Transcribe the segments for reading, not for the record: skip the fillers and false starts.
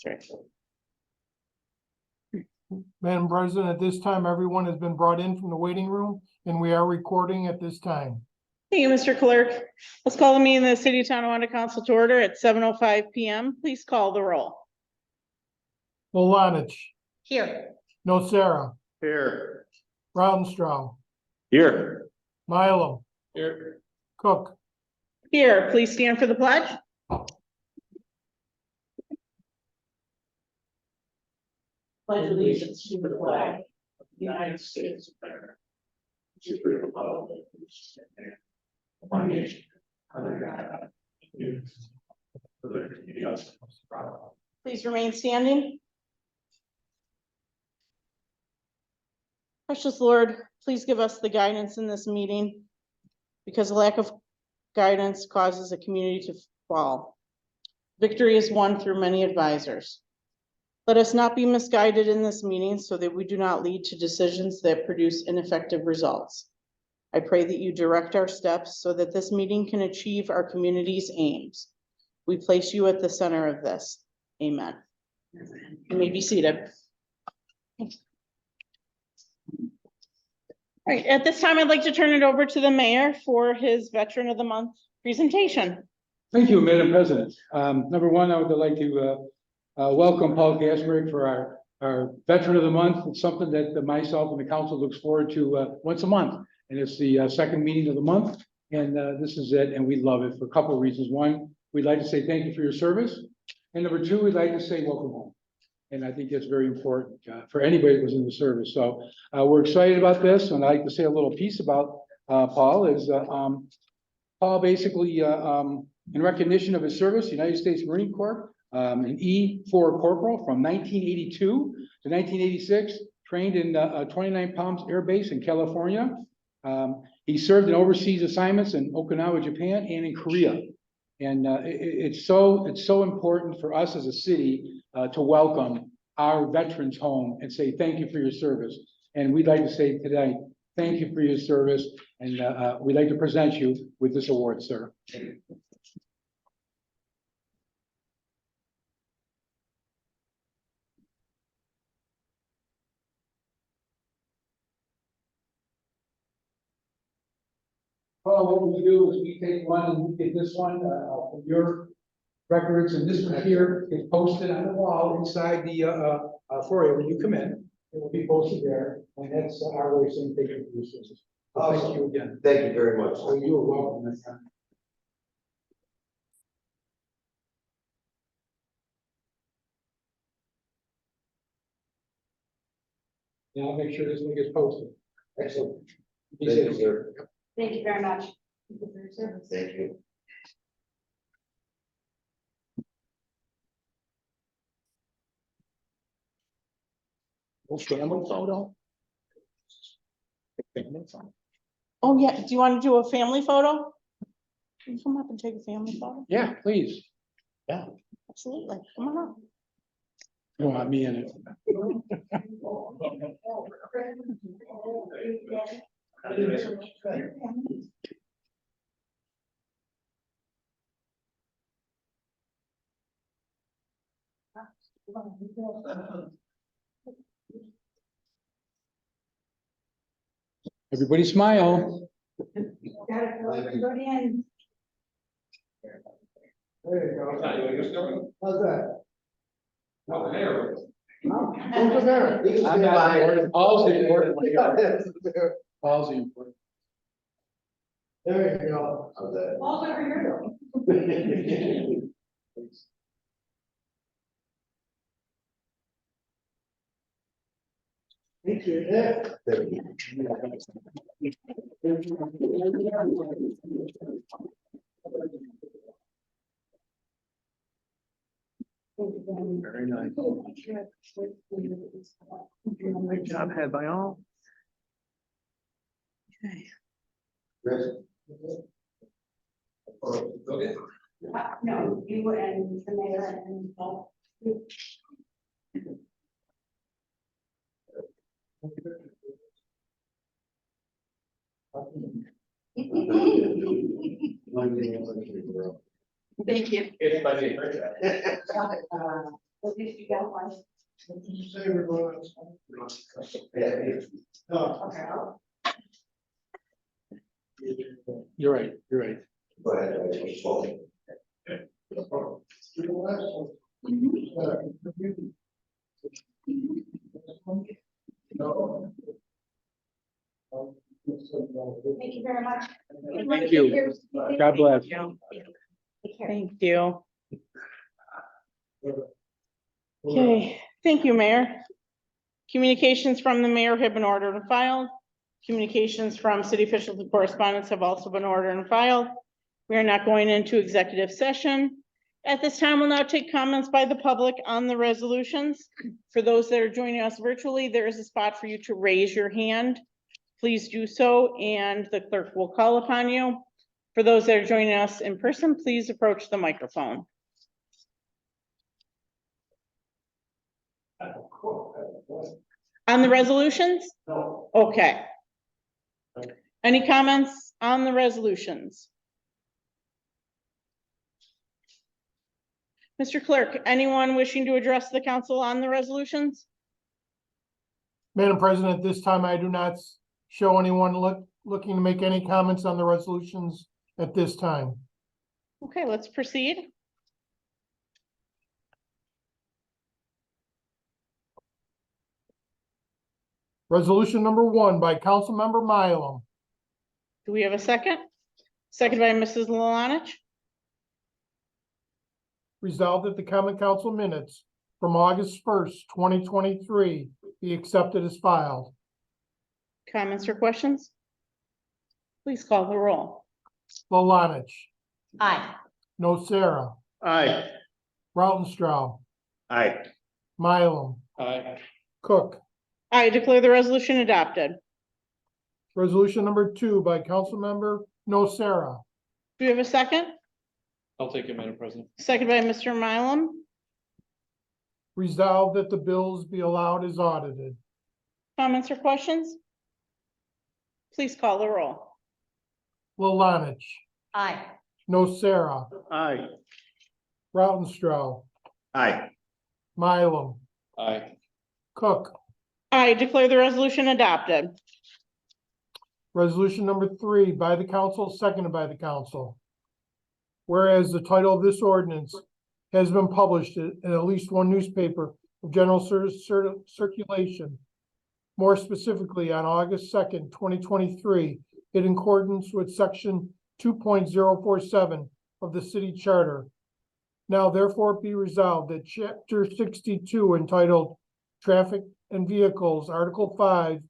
That's right. Madam President, at this time, everyone has been brought in from the waiting room and we are recording at this time. Thank you, Mr. Clerk. Let's call the meeting of the City of Tonawanda Council to order at 7:05 PM. Please call the roll. Malanich, Here. Nocera, Here. Rautenstrau, Here. Mylum, Here. Cook. Here, please stand for the pledge. Pledge allegiance to the flag of the United States of America, to the republic which stands one nation under God, indivisible, with liberty and justice for all. Please remain standing. Precious Lord, please give us the guidance in this meeting, because a lack of guidance causes a community to fall. Victory is won through many advisors. Let us not be misguided in this meeting so that we do not lead to decisions that produce ineffective results. I pray that you direct our steps so that this meeting can achieve our community's aims. We place you at the center of this. Amen. You may be seated. All right, at this time, I'd like to turn it over to the mayor for his Veteran of the Month presentation. Thank you, Madam President. Number one, I would like to welcome Paul Gasberg for our Veteran of the Month. It's something that myself and the council looks forward to once a month. And it's the second meeting of the month. And this is it. And we love it for a couple of reasons. One, we'd like to say thank you for your service. And number two, we'd like to say welcome home. And I think that's very important for anybody that was in the service. So we're excited about this. And I'd like to say a little piece about Paul is Paul basically, in recognition of his service, United States Marine Corps, an E4 Corporal from 1982 to 1986, trained in 29 Palms Air Base in California. He served in overseas assignments in Okinawa, Japan, and in Korea. And it's so important for us as a city to welcome our veterans home and say thank you for your service. And we'd like to say today, thank you for your service. And we'd like to present you with this award, sir. Well, what we do is we take one and we get this one from your records, and this one here is posted on the wall inside the foyer when you come in. It will be posted there, and that's our way of saying thank you for your service. Thank you again. Thank you very much. Oh, you are welcome. My friend. Now I'll make sure this one gets posted. Excellent. Be Thank you, safe. sir. Thank you very much. Thank you for your service. Thank you. Family photo. Oh, yeah. Do you want to do a family photo? Can you come up and take a family photo? Yeah, please. Absolutely. Come on up. You don't want me in it. Everybody smile. Got it, go in. There you go. How's that? No, there. Who's there? I'm not important. Paul's the important one. Paul's the important. There you go. How's that? Paul's over here. Thank you. Yeah. Thank you. Very nice. Good job, had by all. Chris? No, you and the mayor and Paul. Thank you. It's my favorite. We'll do if you got one. You're right, you're right. Go ahead, I was talking. Thank you very much. Thank you. God bless. Take care. Thank you. Okay, thank you, Mayor. Communications from the mayor have been ordered and filed. Communications from city officials and correspondents have also been ordered and filed. We are not going into executive session. At this time, we'll now take comments by the public on the resolutions. For those that are joining us virtually, there is a spot for you to raise your hand. Please do so, and the clerk will call upon you. For those that are joining us in person, please approach the microphone. On the resolutions? No. Okay. Any comments on the resolutions? Mr. Clerk, anyone wishing to address the council on the resolutions? Madam President, at this time, I do not show anyone looking to make any comments on the resolutions at this time. Okay, let's proceed. Resolution number 1 by Councilmember Mylum. Do we have a second? Second by Mrs. Lalonich. Resolved that the common council minutes from August 1st, 2023 be accepted as filed. Comments or questions? Please call the roll. Lalonich, Aye. Nocera, Aye. Rautenstrau, Aye. Mylum, Aye. Cook. I declare the resolution adopted. Resolution number 2 by Councilmember Nocera. Do we have a second? I'll take it, Madam President. Second by Mr. Mylum. Resolved that the bills be allowed as audited. Comments or questions? Please call the roll. Lalonich, Aye. Nocera, Aye. Rautenstrau, Aye. Mylum, Aye. Cook. I declare the resolution adopted. Resolution number 3 by the council, seconded by the council. Whereas the title of this ordinance has been published in at least one newspaper of general circulation. More specifically, on August 2nd, 2023, in accordance with section 2.047 of the city charter. Now therefore be resolved that chapter 62 entitled Traffic and Vehicles, Article 5,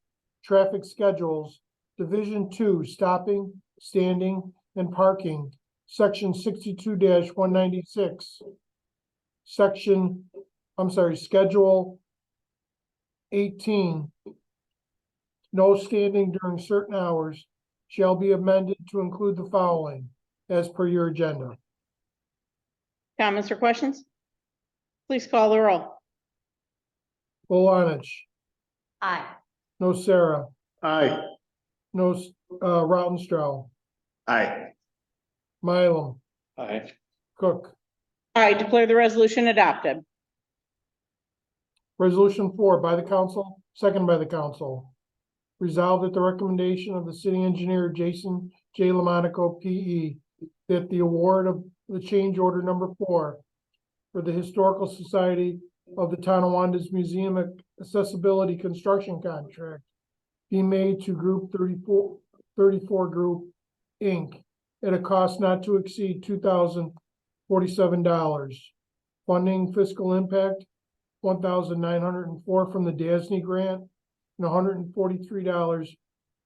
Traffic Schedules, Division 2, Stopping, Standing, and Parking, Section 62-196, Schedule 18, no standing during certain hours, shall be amended to include the following as per your agenda. Comments or questions? Please call the roll. Lalonich, Aye. Nocera, Aye. Rautenstrau, Aye. Mylum, Aye. Cook. I declare the resolution adopted. Resolution 4 by the council, second by the council. Resolved at the recommendation of the city engineer Jason J. Lamonaco, P.E., that the award of the change order number 4 for the Historical Society of the Tonawonda's Museum Accessibility Construction Contract be made to Group 34 Group, Inc. at a cost not to exceed $2,047. Funding fiscal impact, $1,904 from the DASNY grant and $143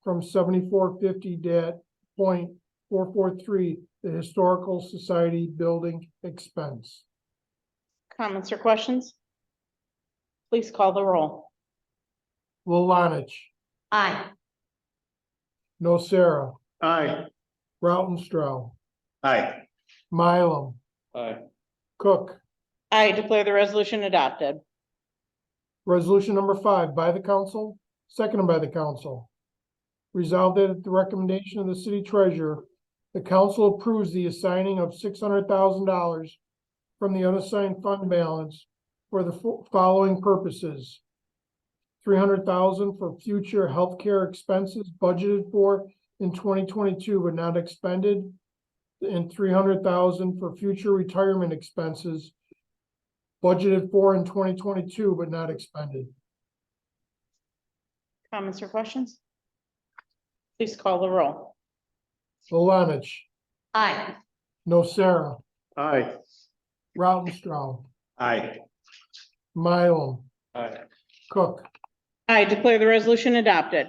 from 7450.443, the Historical Society Building Expense. Comments or questions? Please call the roll. Lalonich, Aye. Nocera, Aye. Rautenstrau, Aye. Mylum, Aye. Cook. I declare the resolution adopted. Resolution number 5 by the council, seconded by the council. Resolved that at the recommendation of the city treasurer, the council approves the assigning of $600,000 from the unassigned fund balance for the following purposes. $300,000 for future healthcare expenses budgeted for in 2022 but not expended, and $300,000 for future retirement expenses budgeted for in 2022 but not expended. Comments or questions? Please call the roll. Malanich, Aye. Nocera, Aye. Rautenstrau, Aye. Mylum, Aye. Cook. I declare the resolution adopted.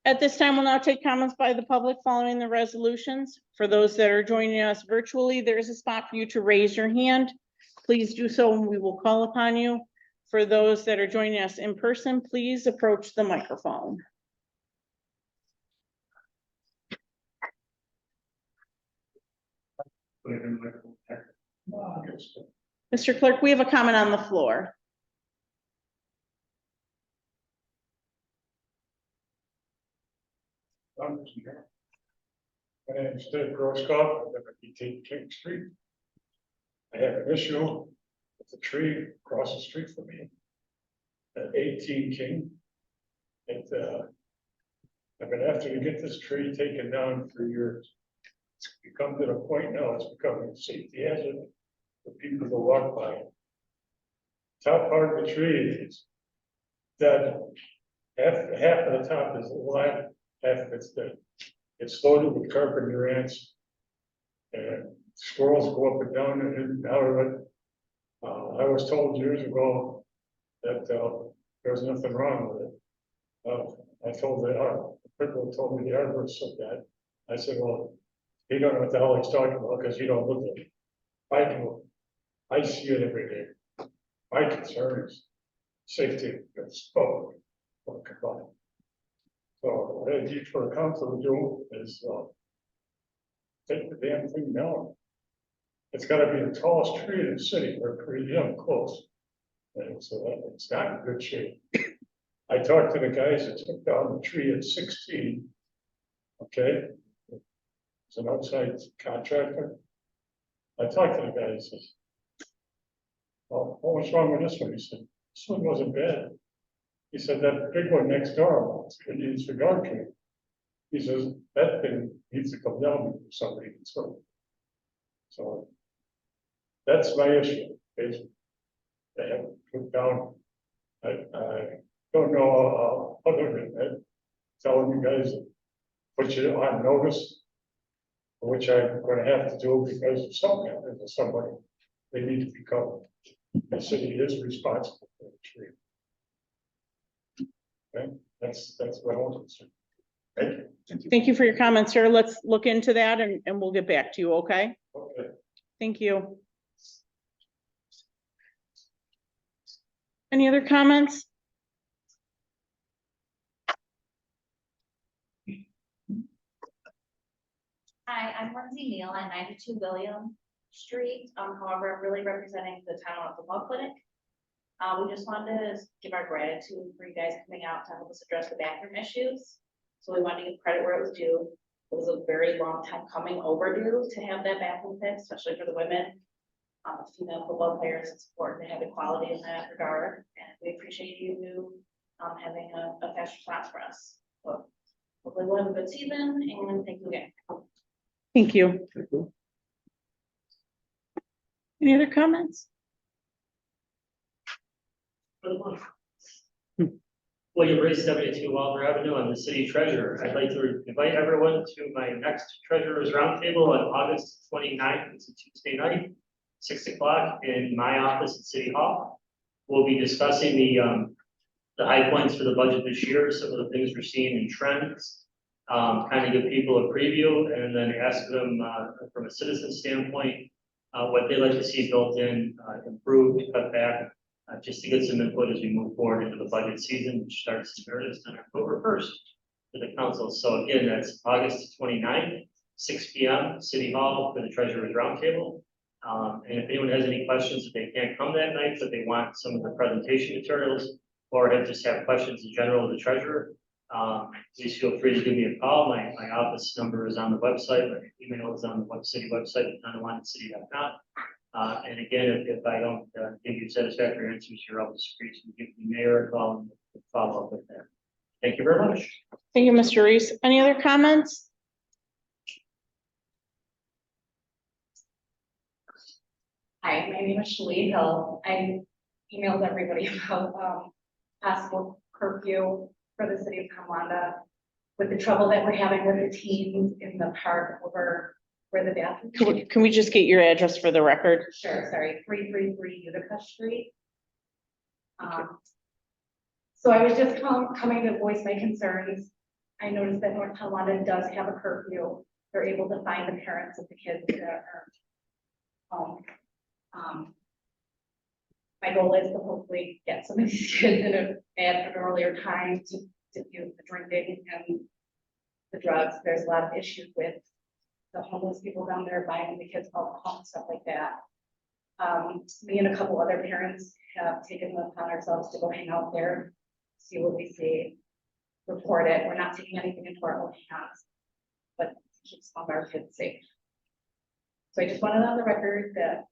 At this time, we'll now take comments by the public following the resolutions. For those that are joining us virtually, there is a spot for you to raise your hand. Please do so and we will call upon you. For those that are joining us in person, please approach the microphone. Mr. Clerk, we have a comment on the floor. My name is Dave Groskopf, I live at 18 King Street. I have an issue with the tree across the street from me at 18 King. I've been after to get this tree taken down for years. It's become to the point now, it's becoming a safety hazard for people to walk by it. Top part of the tree is dead. Half of the top is alive, half of it's dead. It's loaded with carpenter ants. And squirrels go up and down and out of it. I was told years ago that there's nothing wrong with it. I told the people told me the arborist said that. I said, well, he don't know what the hell he's talking about because you don't look at it. I do. I see it every day. My concern is safety and smoke. So what I need for the council to do is take the damn thing down. It's gotta be the tallest tree in the city. We're pretty damn close. And so it's not in good shape. I talked to the guys that took down the tree at 16. Okay. It's an outside contractor. I talked to the guy, he says, well, what was wrong with this one? He said, this one wasn't bad. He said, that big one next door, it needs a guard tree. He says, that thing needs to come down before somebody can swim. So that's my issue, is they have put down, I don't know, other than that, telling you guys, put you on notice, which I'm gonna have to do because if something happens to somebody, they need to be covered. The city is responsible for the tree. Okay, that's what I want to say. Thank you. Thank you for your comments, sir. Let's look into that and we'll get back to you, okay? Okay. Thank you. Any other comments? Hi, I'm Lindsay Neal at 92 William Street. However, I'm really representing the town of the Law Clinic. We just wanted to give our gratitude for you guys coming out to help us address the bathroom issues. So we wanted to give credit where it was due. It was a very long time coming overdue to have that bathroom fixed, especially for the women. Female football players, it's important to have equality in that regard. And we appreciate you having a fast response for us. So hopefully we'll have a good season and thank you again. Thank you. Any other comments? William Race, 72 Walter Avenue. I'm the city treasurer. I'd like to invite everyone to my next treasurer's roundtable on August 29th. It's a Tuesday night, 6 o'clock in my office at City Hall. We'll be discussing the high points for the budget this year, some of the things we're seeing in trends, kind of give people a preview and then ask them from a citizen standpoint what they'd like to see built in, improved, cut back. Just to get some input as we move forward into the budget season, which starts in earnest on October 1st for the council. So again, that's August 29th, 6 p.m. City Hall for the Treasurer's Roundtable. And if anyone has any questions, if they can't come that night, but they want some of the presentation materials or just have questions in general of the treasurer, please feel free to give me a call. My office number is on the website. My email is on the city website, tonawandcity.com. And again, if I don't give you satisfactory answers, you're up the streets and give the mayor a call and follow up with that. Thank you very much. Thank you, Mr. Reese. Any other comments? Hi, my name is Shalee Hill. I emailed everybody about possible curfew for the city of Tonawanda with the trouble that we're having with the teens in the park over where the bathroom. Can we just get your address for the record? Sure, sorry, 333 Utica Street. So I was just coming to voice my concerns. I noticed that North Tonawanda does have a curfew. They're able to find the parents of the kids that are home. My goal is to hopefully get some of these kids at an earlier time to do the drinking and the drugs. There's a lot of issues with the homeless people down there buying the kids alcohol and stuff like that. Me and a couple other parents have taken it upon ourselves to go hang out there, see what we see, report it. We're not taking anything into our own hands, but to keep some of our kids safe. So I just wanted on the record that,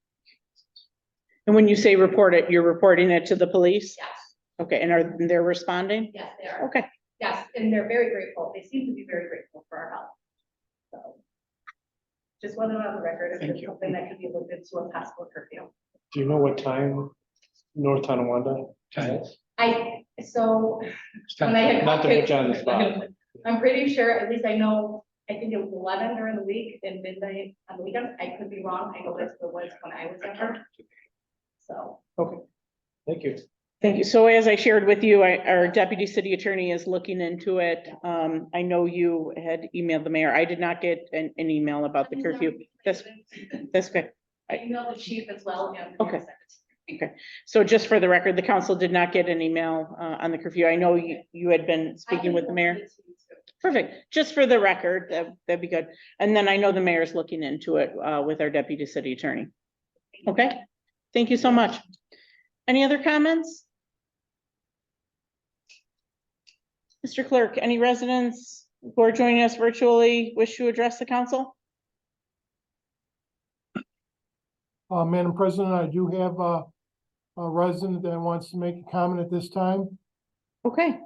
And when you say report it, you're reporting it to the police? yes, Okay, and they're responding? yes, they are. Okay, Yes, and they're very grateful. They seem to be very grateful for our help. So just wanted on the record if Thank there's you. something that could be looked into a possible curfew. Do you know what time North Tonawanda has? So when I had. Not to put you on the spot. I'm pretty sure, at least I know, I think it was 11 during the week and midnight on the weekends. I could be wrong. I know that's what it was when I was there. So, Thank you. thank you. So as I shared with you, our deputy city attorney is looking into it. I know you had emailed the mayor. I did not get an email about the curfew. That's good. I emailed the chief as well. And the Okay. secretary. So just for the record, the council did not get an email on the curfew. I know you had been I speaking can with the mayor. forward it to you too. Perfect. Just for the record, that'd be good. And then I know the mayor's looking into it with our deputy city attorney. Okay, thank you so much. Any other comments? Mr. Clerk, any residents who are joining us virtually wish to address the council? Madam President, I do have a resident that wants to make a comment at this time. Okay,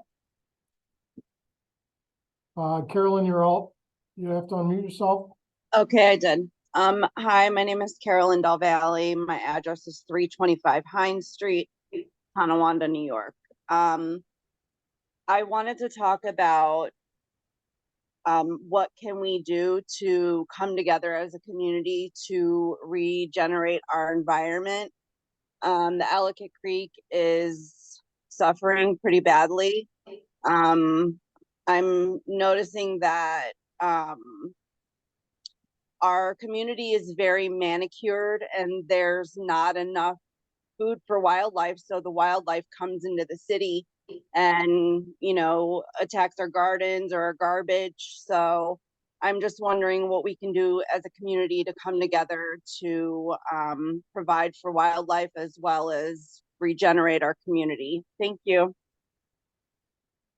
Carolyn, you have to unmute yourself. Okay, I did. Hi, my name is Carolyn Del Valle. My address is 325 Hines Street, Tonawanda, New York. I wanted to talk about what can we do to come together as a community to regenerate our environment. The Ellicott Creek is suffering pretty badly. I'm noticing that our community is very manicured and there's not enough food for wildlife. So the wildlife comes into the city and, you know, attacks our gardens or our garbage. So I'm just wondering what we can do as a community to come together to provide for wildlife as well as regenerate our community. Thank you.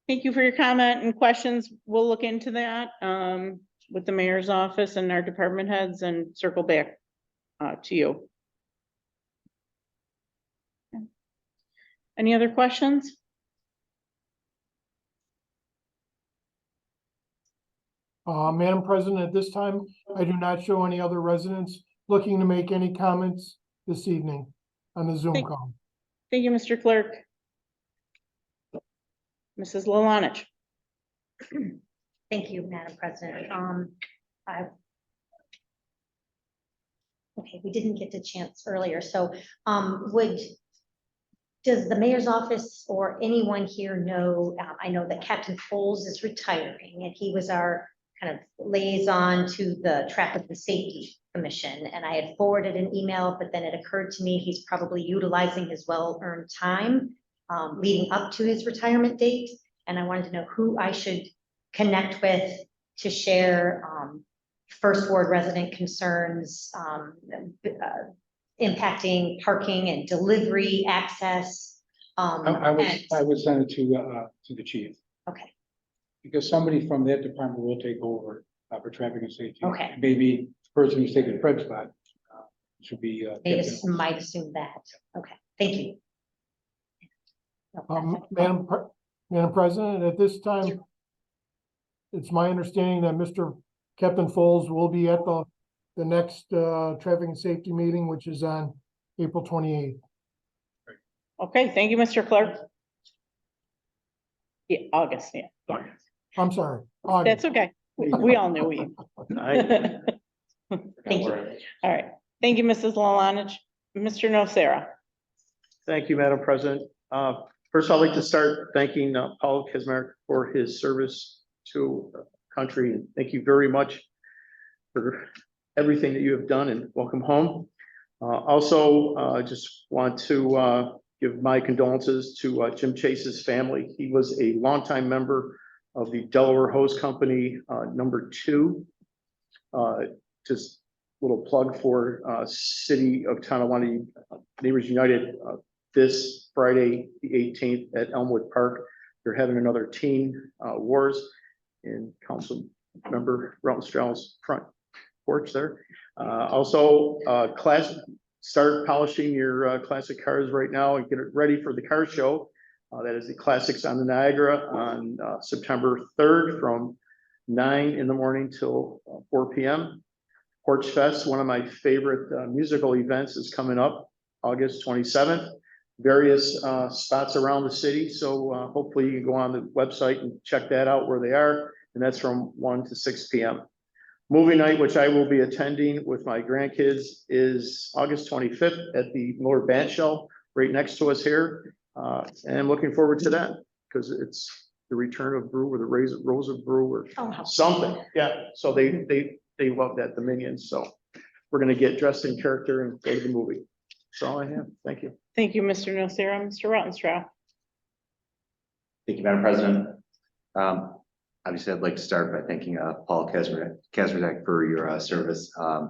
thank you for your comment and questions. We'll look into that with the mayor's office and our department heads and circle back to you. Any other questions? Madam President, at this time, I do not show any other residents looking to make any comments this evening on the Zoom Thank- call. Thank you, Mr. Clerk. Mrs. Lalonich. Thank you, Madam President. Okay, we didn't get the chance earlier, so does the mayor's office or anyone here know, I know that Captain Foles is retiring and he was our kind of liaison to the Traffic and Safety Commission, and I had forwarded an email, but then it occurred to me he's probably utilizing his well-earned time leading up to his retirement date, and I wanted to know who I should connect with to share first ward resident concerns impacting parking and delivery access. I would send it to the chief, Okay, because somebody from that department will take over for traffic and safety. Okay. Maybe the person who's taking Fred's spot, should be. Might assume that. Okay, thank you. Madam President, at this time, it's my understanding that Mr. Captain Foles will be at the next traffic and safety meeting, which is on April 28th. Okay, thank you, Mr. Clerk. Yeah, August, yeah. I'm sorry. August. That's okay. We all knew we. Aye. Thank you. All right, thank you, Mrs. Lalanich. Mr. Nocera. Thank you, Madam President. First, I'd like to start thanking Paul Kaczmarek for his service to the country. And thank you very much for everything that you have done, and welcome home. Also, just want to give my condolences to Jim Chase's family. He was a longtime member of the Delaware Hose Company, #2. Just a little plug for City of Tonawanda Neighbors United. This Friday, the 18th at Elmwood Park, they're having another teen wars in Council Member Rautenstrau's front porch there. Also, start polishing your classic cars right now and get it ready for the car show. That is the Classics on the Niagara on September 3rd from 9 in the morning till 4 p.m. Porch Fest, one of my favorite musical events, is coming up August 27th. Various spots around the city, so hopefully you can go on the website and check that out where they are, and that's from 1 to 6 p.m. Movie night, which I will be attending with my grandkids, is August 25th at the Miller Band Shell right next to us here. And I'm looking forward to that because it's the return of Brew or the Rose of Brew or something. Yeah, so they love that, the Minions. So we're gonna get dressed in character and go to the movie. That's all I have. Thank you. Thank you, Mr. Nocera. Mr. Rautenstrau. Thank you, Madam President. Obviously, I'd like to start by thanking Paul Kaczmarek for your service. I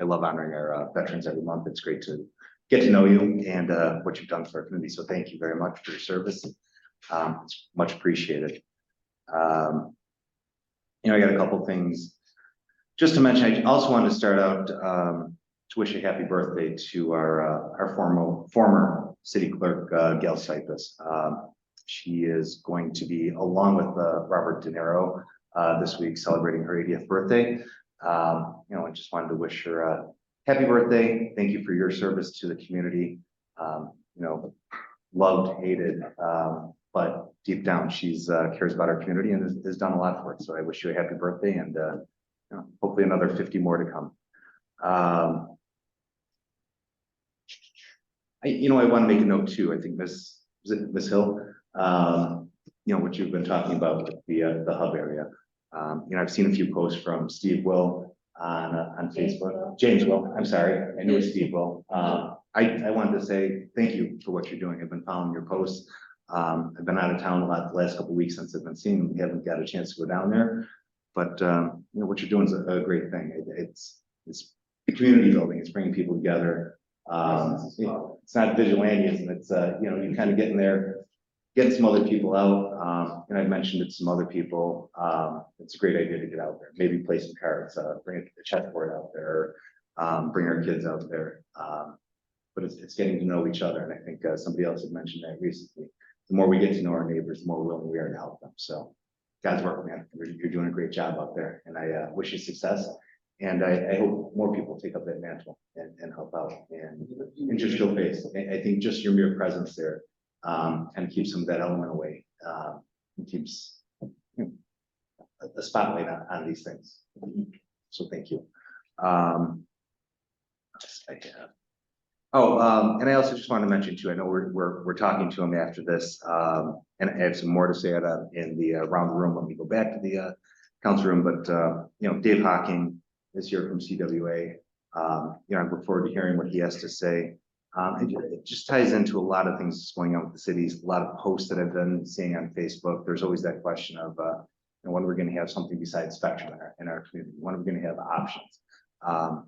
love honoring our veterans every month. It's great to get to know you and what you've done for our community. So thank you very much for your service. It's much appreciated. I got a couple things just to mention. I also wanted to start out to wish a happy birthday to our former city clerk, Gail Cypress. She is going to be, along with Robert De Niro, this week celebrating her 80th birthday. I just wanted to wish her a happy birthday. Thank you for your service to the community. Loved, hated, but deep down, she's cares about our community and has done a lot for it. So I wish you a happy birthday and hopefully another 50 more to come. I want to make a note too. I think Miss Hill, what you've been talking about with the hub area. I've seen a few posts from Steve Will on Facebook. James Will, I'm sorry. I knew it was Steve Will. I wanted to say thank you for what you're doing. I've been following your posts. I've been out of town a lot the last couple of weeks since I've been seeing them. We haven't got a chance to go down there, but what you're doing is a great thing. It's community building. It's bringing people together. It's not vigilantism. It's you kind of getting there, getting some other people out. And I've mentioned it to some other people. It's a great idea to get out there. Maybe play some cards, bring a chessboard out there, bring our kids out there. But it's getting to know each other. And I think somebody else had mentioned that recently. The more we get to know our neighbors, the more willing we are to help them. So God's work, man. You're doing a great job out there, and I wish you success. And I hope more people take up that mantle and help out and just show face. I think just your mere presence there kind of keeps some of that element away. And keeps a spotlight on these things. So thank you. And I also just want to mention too, I know we're talking to him after this, and I have some more to say in the around the room when we go back to the council room. But Dave Hocking is here from CWA. I look forward to hearing what he has to say. It just ties into a lot of things that's going on with the cities. A lot of posts that I've been seeing on Facebook. There's always that question of when we're going to have something besides Spectrum in our community. When are we going to have options?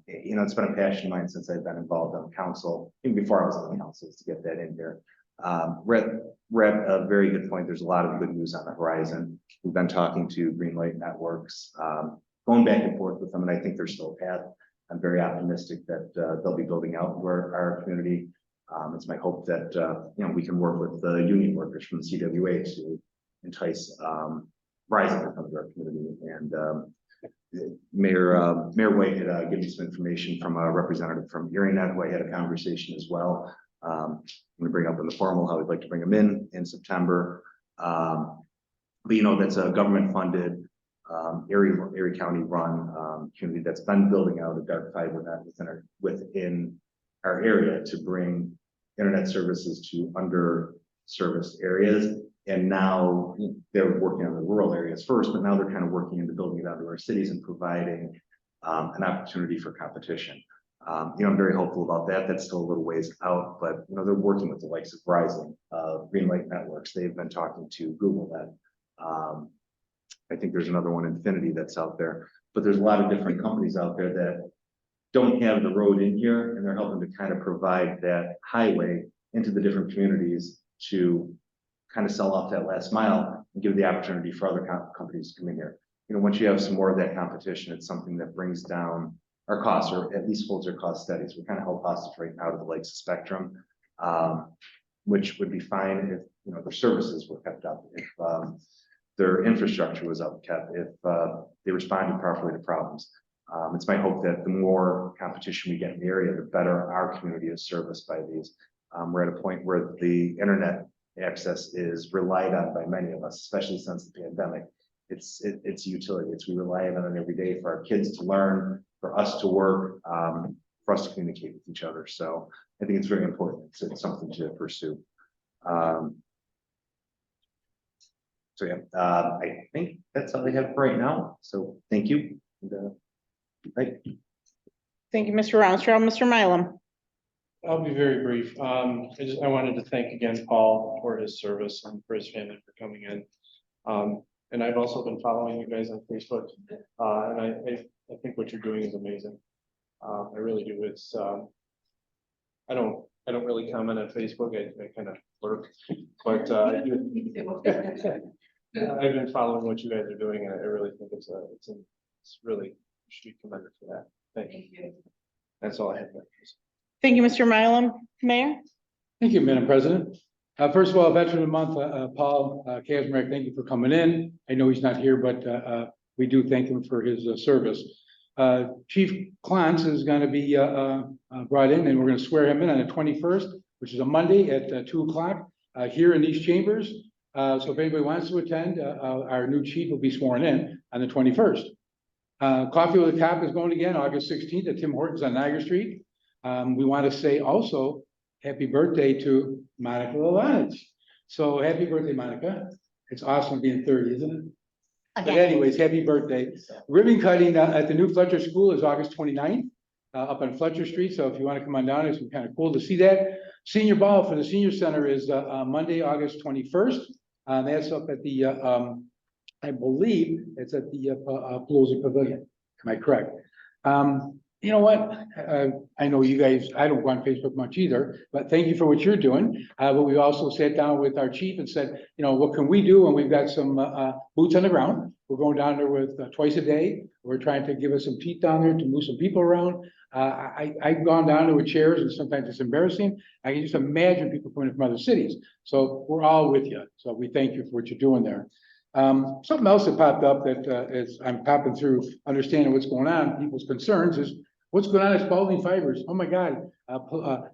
It's been a passion of mine since I've been involved on council, even before I was on the council, is to get that in here. We're at a very good point. There's a lot of good news on the horizon. We've been talking to Greenlight Networks, going back and forth with them, and I think there's still a path I'm very optimistic that they'll be building out our community. It's my hope that we can work with the union workers from the CWA to entice Verizon to come to our community. And Mayor White had given me some information from a representative from ERINET, who I had a conversation as well. I'm going to bring up in the formal how we'd like to bring them in September. But that's a government-funded, Erie County-run community that's been building out a dark fiber net within our area to bring internet services to underserviced areas. And now they're working on the rural areas first, but now they're kind of working into building it out to our cities and providing an opportunity for competition. I'm very hopeful about that. That's still a little ways out, but they're working with the likes of Verizon, Greenlight Networks. They've been talking to Google Net. I think there's another one, Infinity, that's out there, but there's a lot of different companies out there that don't have the road in here, and they're helping to kind of provide that highway into the different communities to kind of sell off that last mile and give the opportunity for other companies to come in here. Once you have some more of that competition, it's something that brings down our costs, or at least holds our costs steady. So we kind of held hostage right now to the likes of Spectrum, which would be fine if their services were kept up, if their infrastructure was kept, if they responded properly to problems. It's my hope that the more competition we get in the area, the better our community is serviced by these. We're at a point where the internet access is relied on by many of us, especially since the pandemic. It's utility. We rely on it every day for our kids to learn, for us to work, for us to communicate with each other. So I think it's very important. It's something to pursue. I think that's all I have for right now. So thank you. Right. Thank you, Mr. Rounstrau. Mr. Mylum. I'll be very brief. I wanted to thank again Paul for his service and for his family for coming in. And I've also been following you guys on Facebook, and I think what you're doing is amazing. I really do. It's I don't really comment on Facebook. I kind of lurk, but I've been following what you guys are doing, and I really think it's really, you should be commended for that. Thank you. That's all I have. Thank you, Mr. Mylum. Mayor? Thank you, Madam President. First of all, Veteran of the Month, Paul Kazmarek, thank you for coming in. I know he's not here, but we do thank him for his service. Chief Clance is going to be brought in, and we're going to swear him in on the 21st, which is a Monday at 2 o'clock here in these chambers. So if anybody wants to attend, our new chief will be sworn in on the 21st. Coffee with a Cop is going again August 16th at Tim Hortons on Niagara Street. We want to say also happy birthday to Monica Lalonich. So happy birthday, Monica. It's awesome being 30, isn't it? But anyways, happy birthday. Ribbon cutting at the new Fletcher School is August 29th up on Fletcher Street. So if you want to come on down, it's kind of cool to see that. Senior ball for the senior center is Monday, August 21st. That's up at the, I believe it's at the Pelosi Pavilion. Am I correct? You know what? I know you guys, I don't go on Facebook much either, but thank you for what you're doing. But we also sat down with our chief and said, what can we do? And we've got some boots on the ground. We're going down there with twice a day. We're trying to give us some teeth down there to move some people around. I've gone down there with chairs, and sometimes it's embarrassing. I can just imagine people coming from other cities. So we're all with you. So we thank you for what you're doing there. Something else that popped up that as I'm popping through, understanding what's going on, people's concerns is what's going on at Spalding Fibers. Oh my God,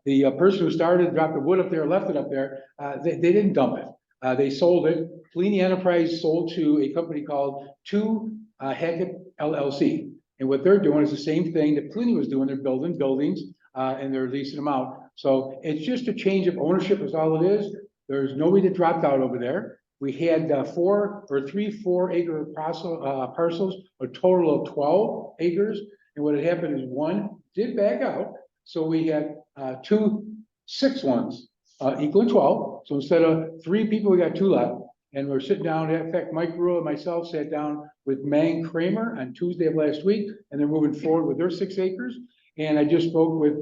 the person who started, dropped the wood up there, left it up there. They didn't dump it. They sold it. Fellini Enterprise sold to a company called Hackett LLC. And what they're doing is the same thing that Fellini was doing. They're building buildings and they're leasing them out. So it's just a change of ownership is all it is. There's nobody that dropped out over there. We had 3 4-acre parcels, a total of 12 acres. And what had happened is one did back out. So we had 2 6 ones equaling 12. So instead of 3 people, we got 2 left. And we're sitting down. In fact, Mike Rule and myself sat down with Mang Kramer on Tuesday of last week, and they're moving forward with their 6 acres. And I just spoke with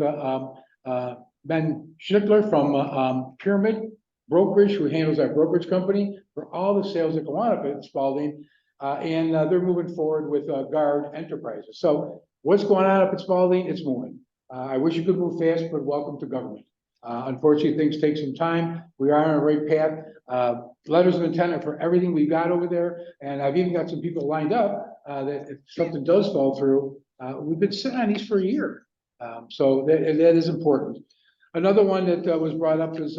Ben Schnickler from Pyramid Brokerage, who handles our brokerage company for all the sales that go on up at Spalding. And they're moving forward with Guard Enterprises. So What's going on up at Spalding? It's moving. I wish you could move fast, but welcome to government. Unfortunately, things take some time. We are on the right path. Letters of intent for everything we got over there, and I've even got some people lined up, that if something does fall through, we've been sitting on these for a year. So that is important. Another one that was brought up is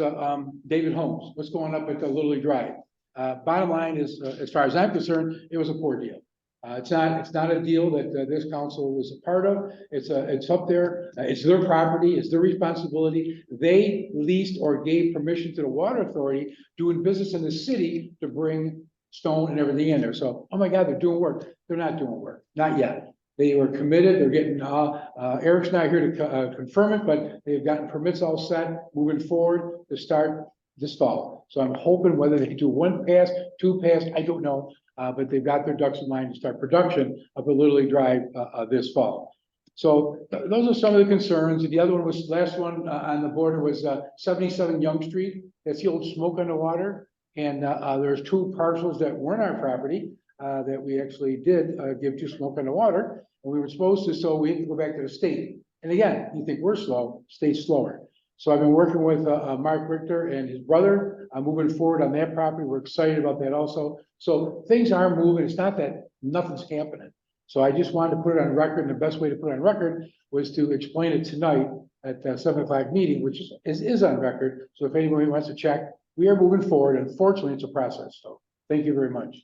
David Holmes. What's going up at the Little League Drive? Bottom line is, as far as I'm concerned, it was a poor deal. It's not a deal that this council was a part of. It's up there. It's their property. It's their responsibility. They leased or gave permission to the water authority doing business in the city to bring stone and everything in there. So, oh my God, they're doing work. They're not doing work. Not yet. They were committed. They're getting, Eric's not here to confirm it, but they've gotten permits all set, moving forward to start this fall. So I'm hoping whether they do 1 pass, 2 pass, I don't know. But they've got their ducks in line to start production of the Little League Drive this fall. So those are some of the concerns. The other one was, last one on the border was 77 Young Street. That's the old Smoke on the Water. And there's 2 parcels that weren't our property that we actually did give to Smoke on the Water. And we were supposed to, so we had to go back to the state. And again, you think we're slow, state's slower. So I've been working with Mark Richter and his brother, moving forward on that property. We're excited about that also. So things are moving. It's not that nothing's happening. So I just wanted to put it on record, and the best way to put it on record was to explain it tonight at the 7 o'clock meeting, which is on record. So if anybody wants to check, we are moving forward. Unfortunately, it's a process. So thank you very much.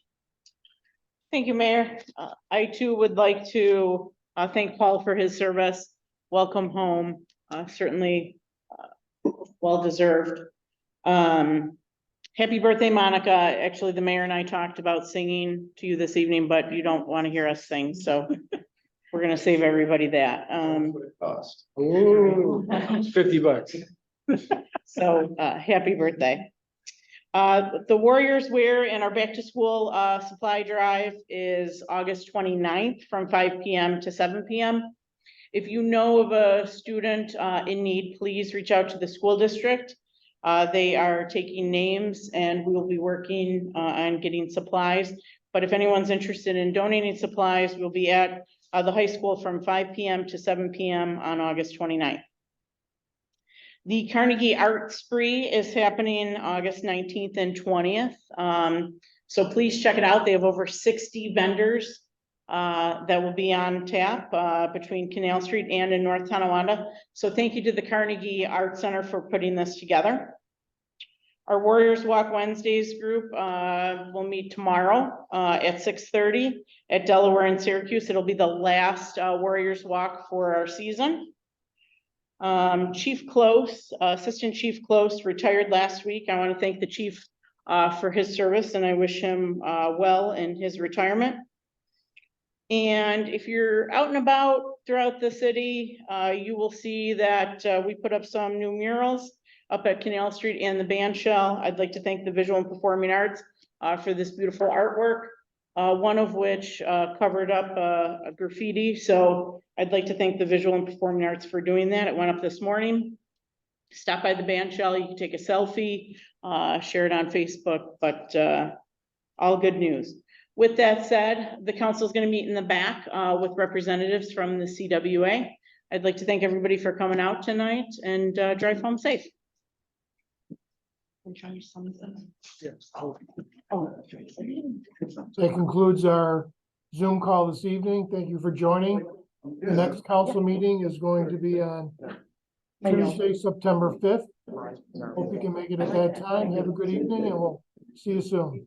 Thank you, Mayor. I too would like to thank Paul for his service. Welcome home. Certainly well-deserved. Happy birthday, Monica. Actually, the mayor and I talked about singing to you this evening, but you don't want to hear us sing, so we're gonna save everybody that. Cost. Ooh, $50. So happy birthday. The Warriors wear and our back to school supply drive is August 29th from 5 p.m. to 7 p.m. If you know of a student in need, please reach out to the school district. They are taking names and we will be working on getting supplies. But if anyone's interested in donating supplies, we'll be at the high school from 5 p.m. to 7 p.m. on August 29th. The Carnegie Art Spree is happening August 19th and 20th. So please check it out. They have over 60 vendors that will be on tap between Canal Street and in North Tonawanda. So thank you to the Carnegie Art Center for putting this together. Our Warriors Walk Wednesdays group will meet tomorrow at 6:30 at Delaware and Syracuse. It'll be the last Warriors Walk for our season. Chief Close, Assistant Chief Close retired last week. I want to thank the chief for his service and I wish him well in his retirement. And if you're out and about throughout the city, you will see that we put up some new murals up at Canal Street and the band shell. I'd like to thank the Visual and Performing Arts for this beautiful artwork, one of which covered up a graffiti. So I'd like to thank the Visual and Performing Arts for doing that. It went up this morning. Stop by the band shell. You can take a selfie, share it on Facebook, but all good news. With that said, the council is going to meet in the back with representatives from the CWA. I'd like to thank everybody for coming out tonight and drive home safe. That concludes our Zoom call this evening. Thank you for joining. The next council meeting is going to be on Tuesday, September 5th. Hope you can make it at that time. Have a good evening and we'll see you soon.